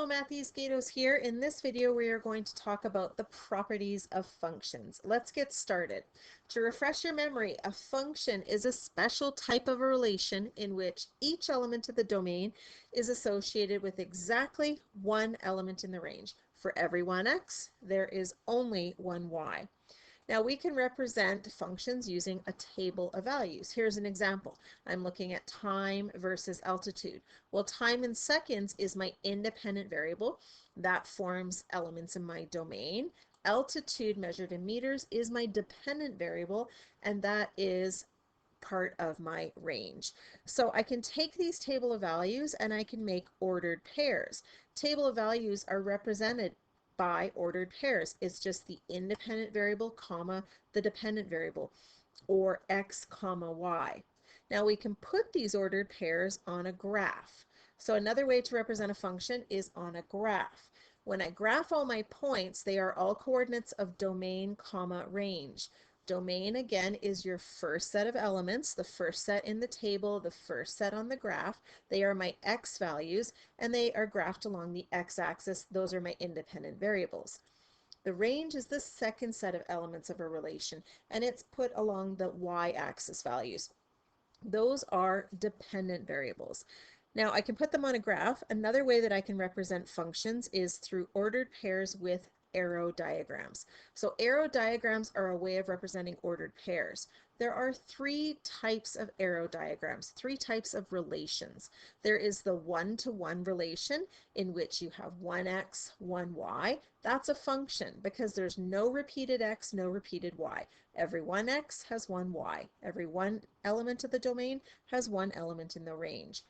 Hello, Matthews Gatos here. In this video, we are going to talk about the properties of functions. Let's get started. To refresh your memory, a function is a special type of a relation in which each element of the domain is associated with exactly one element in the range. For every one x, there is only one y. Now we can represent functions using a table of values. Here's an example. I'm looking at time versus altitude. Well, time in seconds is my independent variable. That forms elements in my domain. Altitude measured in meters is my dependent variable, and that is part of my range. So I can take these table of values and I can make ordered pairs. Table of values are represented by ordered pairs. It's just the independent variable comma the dependent variable, or x comma y. Now we can put these ordered pairs on a graph. So another way to represent a function is on a graph. When I graph all my points, they are all coordinates of domain comma range. Domain, again, is your first set of elements, the first set in the table, the first set on the graph. They are my x values, and they are graphed along the x-axis. Those are my independent variables. The range is the second set of elements of a relation, and it's put along the y-axis values. Those are dependent variables. Now I can put them on a graph. Another way that I can represent functions is through ordered pairs with arrow diagrams. So arrow diagrams are a way of representing ordered pairs. There are three types of arrow diagrams, three types of relations. There is the one-to-one relation in which you have one x, one y. That's a function because there's no repeated x, no repeated y. Every one x has one y. Every one element of the domain has one element in the range.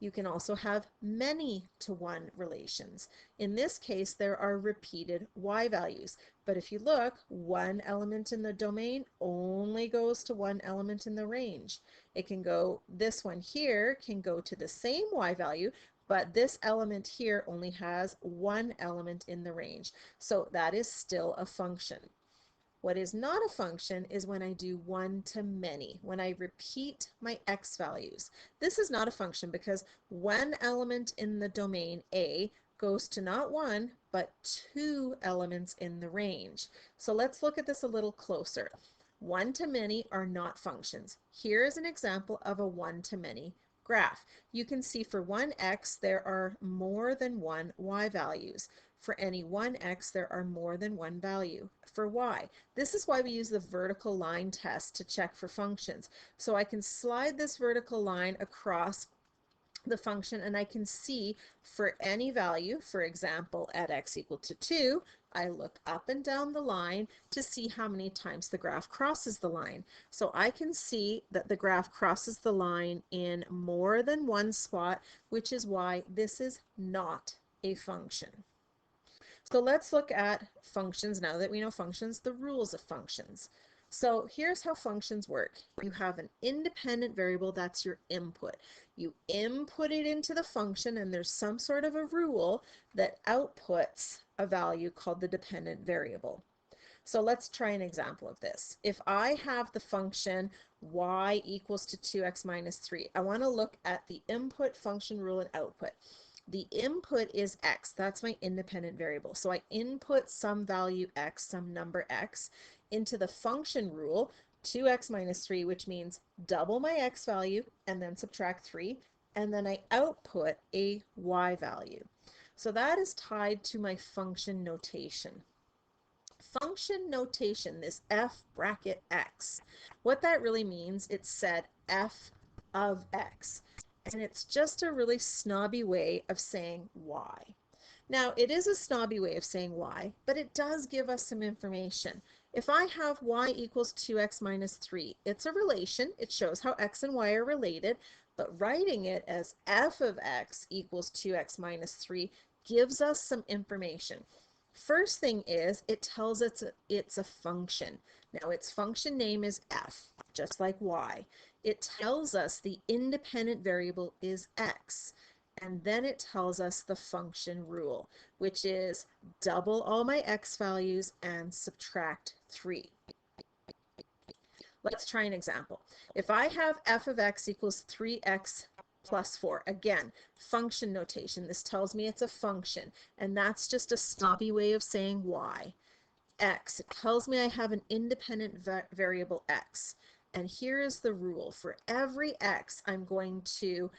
You can also have many-to-one relations. In this case, there are repeated y values. But if you look, one element in the domain only goes to one element in the range. It can go, this one here can go to the same y value, but this element here only has one element in the range. So that is still a function. What is not a function is when I do one-to-many, when I repeat my x values. This is not a function because one element in the domain A goes to not one, but two elements in the range. So let's look at this a little closer. One-to-many are not functions. Here is an example of a one-to-many graph. You can see for one x, there are more than one y values. For any one x, there are more than one value for y. This is why we use the vertical line test to check for functions. So I can slide this vertical line across the function and I can see for any value, for example, at x equal to 2, I look up and down the line to see how many times the graph crosses the line. So I can see that the graph crosses the line in more than one spot, which is why this is not a function. So let's look at functions now that we know functions, the rules of functions. So here's how functions work. You have an independent variable, that's your input. You input it into the function and there's some sort of a rule that outputs a value called the dependent variable. So let's try an example of this. If I have the function y equals to 2x minus 3, I want to look at the input function rule and output. The input is x, that's my independent variable. So I input some value x, some number x, into the function rule, 2x minus 3, which means double my x value and then subtract 3, and then I output a y value. So that is tied to my function notation. Function notation, this f bracket x, what that really means, it said f of x. And it's just a really snobby way of saying y. Now, it is a snobby way of saying y, but it does give us some information. If I have y equals 2x minus 3, it's a relation. It shows how x and y are related, but writing it as f of x equals 2x minus 3 gives us some information. First thing is, it tells us it's a function. Now, its function name is f, just like y. It tells us the independent variable is x. And then it tells us the function rule, which is double all my x values and subtract 3. Let's try an example. If I have f of x equals 3x plus 4. Again, function notation. This tells me it's a function, and that's just a snobby way of saying y. X, it tells me I have an independent variable x. And here is the rule. For every x, I'm going to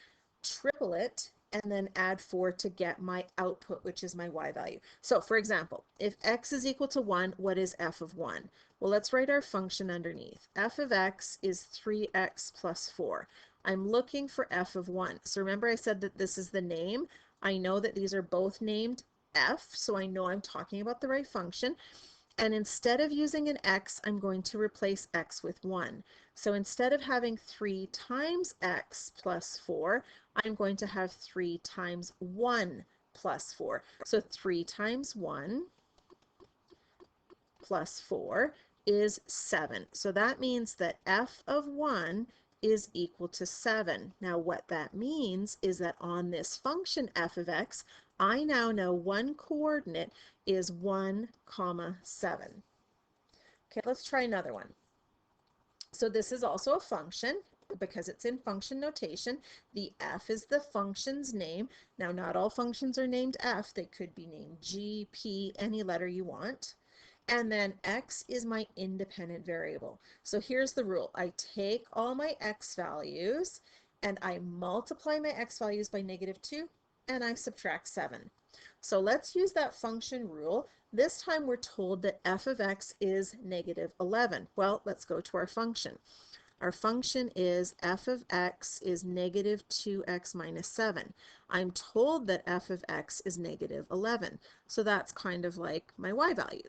triple it and then add 4 to get my output, which is my y value. So for example, if x is equal to 1, what is f of 1? Well, let's write our function underneath. F of x is 3x plus 4. I'm looking for f of 1. So remember I said that this is the name. I know that these are both named f, so I know I'm talking about the right function. And instead of using an x, I'm going to replace x with 1. So instead of having 3 times x plus 4, I'm going to have 3 times 1 plus 4. So 3 times 1 plus 4 is 7. So that means that f of 1 is equal to 7. Now what that means is that on this function f of x, I now know one coordinate is 1, 7. Okay, let's try another one. So this is also a function because it's in function notation. The f is the function's name. Now, not all functions are named f. They could be named g, p, any letter you want. And then x is my independent variable. So here's the rule. I take all my x values and I multiply my x values by -2 and I subtract 7. So let's use that function rule. This time we're told that f of x is -11. Well, let's go to our function. Our function is f of x is -2x minus 7. I'm told that f of x is -11. So that's kind of like my y value.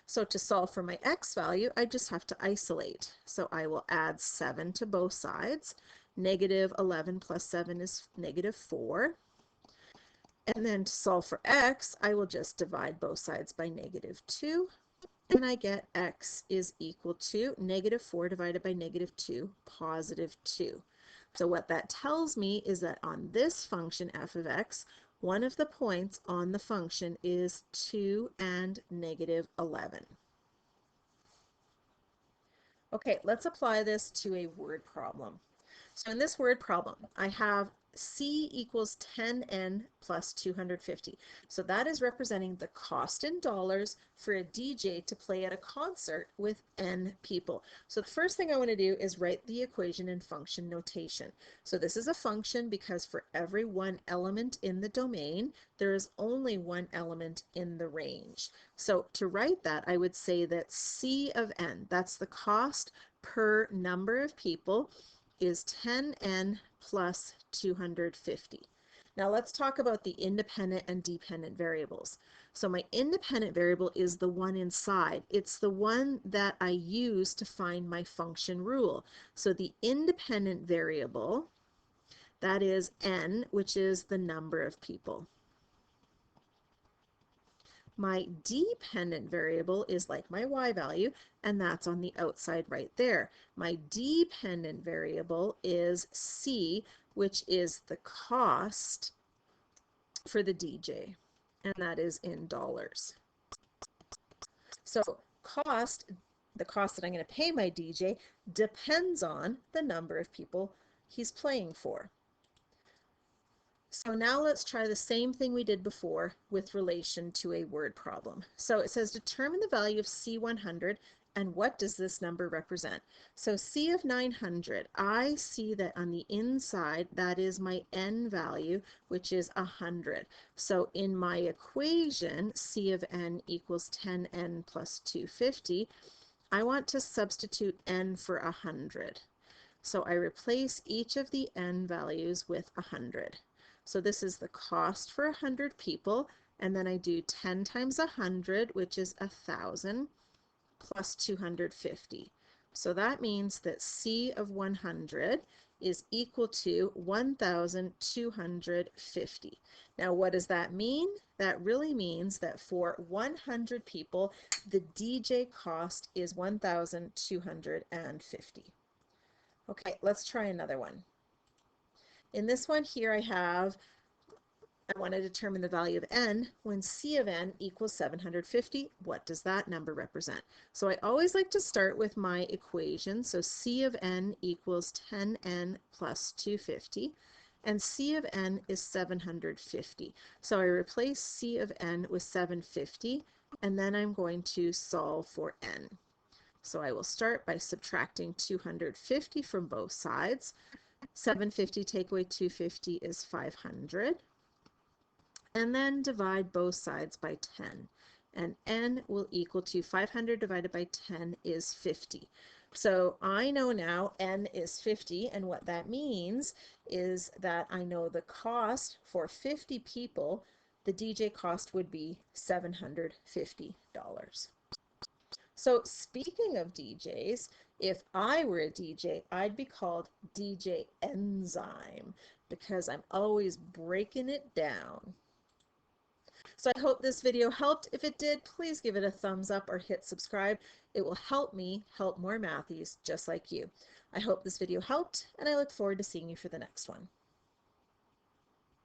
So to solve for my x value, I just have to isolate. So I will add 7 to both sides. -11 plus 7 is -4. And then to solve for x, I will just divide both sides by -2. And I get x is equal to -4 divided by -2, +2. So what that tells me is that on this function f of x, one of the points on the function is 2 and -11. Okay, let's apply this to a word problem. So in this word problem, I have C equals 10N plus 250. So that is representing the cost in dollars for a DJ to play at a concert with N people. So the first thing I want to do is write the equation in function notation. So this is a function because for every one element in the domain, there is only one element in the range. So to write that, I would say that C of N, that's the cost per number of people, is 10N plus 250. Now let's talk about the independent and dependent variables. So my independent variable is the one inside. It's the one that I use to find my function rule. So the independent variable, that is N, which is the number of people. My dependent variable is like my y value, and that's on the outside right there. My dependent variable is C, which is the cost for the DJ, and that is in dollars. So the cost that I'm going to pay my DJ depends on the number of people he's playing for. So now let's try the same thing we did before with relation to a word problem. So it says determine the value of C100 and what does this number represent? So C of 900, I see that on the inside that is my N value, which is 100. So in my equation, C of N equals 10N plus 250, I want to substitute N for 100. So I replace each of the N values with 100. So this is the cost for 100 people, and then I do 10 times 100, which is 1,000, plus 250. So that means that C of 100 is equal to 1,250. Now, what does that mean? That really means that for 100 people, the DJ cost is 1,250. Okay, let's try another one. In this one here, I want to determine the value of N when C of N equals 750. What does that number represent? So I always like to start with my equation. So C of N equals 10N plus 250. and C of n is 750. So I replace C of n with 750, and then I'm going to solve for n. So I will start by subtracting 250 from both sides. 750 take away 250 is 500. And then divide both sides by 10. And n will equal to 500 divided by 10 is 50. So I know now n is 50, and what that means is that I know the cost for 50 people, the DJ cost would be $750. So speaking of DJs, if I were a DJ, I'd be called DJ Enzyme because I'm always breaking it down. So I hope this video helped. If it did, please give it a thumbs up or hit subscribe. It will help me help more mathies just like you. I hope this video helped, and I look forward to seeing you for the next one.